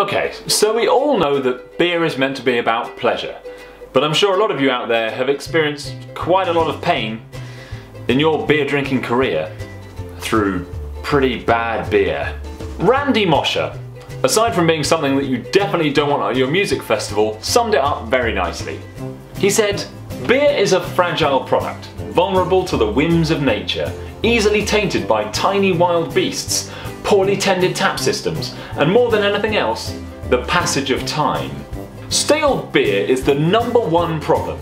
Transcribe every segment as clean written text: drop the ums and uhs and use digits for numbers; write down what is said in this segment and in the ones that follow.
Okay, so we all know that beer is meant to be about pleasure, but I'm sure a lot of you out there have experienced quite a lot of pain in your beer drinking career through pretty bad beer. Randy Mosher, aside from being something that you definitely don't want at your music festival, summed it up very nicely. He said, "Beer is a fragile product, vulnerable to the whims of nature, easily tainted by tiny wild beasts, poorly tended tap systems, and more than anything else, the passage of time." Stale beer is the #1 problem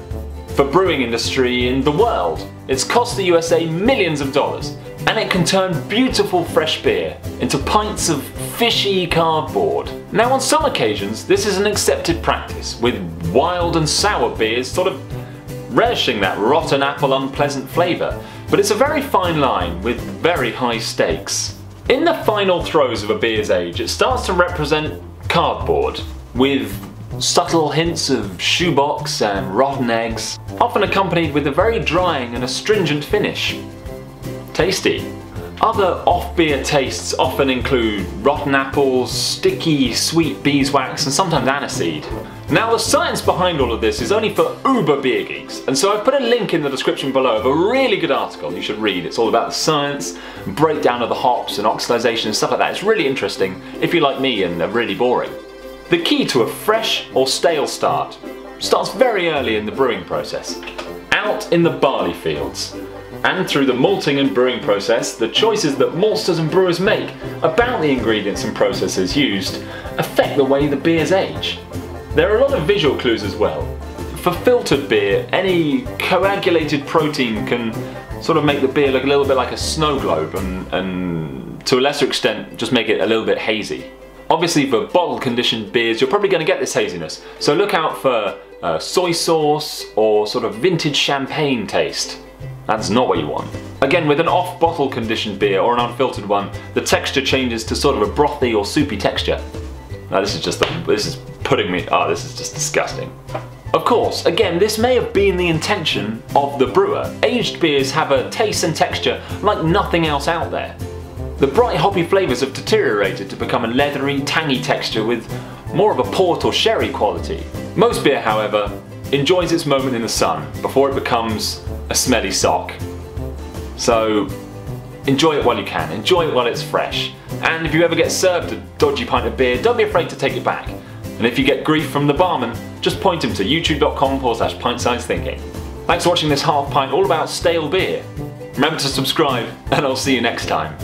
for brewing industry in the world. It's cost the USA millions of dollars, and it can turn beautiful fresh beer into pints of fishy cardboard. Now on some occasions this is an accepted practice, with wild and sour beers sort of relishing that rotten apple unpleasant flavour, but it's a very fine line with very high stakes. In the final throes of a beer's age, it starts to represent cardboard, with subtle hints of shoebox and rotten eggs, often accompanied with a very drying and astringent finish. Tasty. Other off-beer tastes often include rotten apples, sticky sweet beeswax, and sometimes aniseed. Now the science behind all of this is only for uber beer geeks, and so I've put a link in the description below of a really good article you should read. It's all about the science, breakdown of the hops and oxidization and stuff like that. It's really interesting if you like me and are really boring. The key to a fresh or stale start starts very early in the brewing process, out in the barley fields. And through the malting and brewing process, the choices that maltsters and brewers make about the ingredients and processes used affect the way the beers age. There are a lot of visual clues as well. For filtered beer, any coagulated protein can sort of make the beer look a little bit like a snow globe and to a lesser extent just make it a little bit hazy. Obviously for bottle conditioned beers you're probably going to get this haziness, so look out for soy sauce or sort of vintage champagne taste. That's not what you want. Again, with an off-bottle conditioned beer or an unfiltered one, the texture changes to sort of a brothy or soupy texture. Now this is just this is just disgusting. Of course, again, this may have been the intention of the brewer. Aged beers have a taste and texture like nothing else out there. The bright hoppy flavours have deteriorated to become a leathery, tangy texture with more of a port or sherry quality. Most beer, however, enjoys its moment in the sun before it becomes a smelly sock. So enjoy it while you can, enjoy it while it's fresh. And if you ever get served a dodgy pint of beer, don't be afraid to take it back. And if you get grief from the barman, just point him to youtube.com/pint-sized-thinking. Thanks for watching this half pint all about stale beer. Remember to subscribe, and I'll see you next time.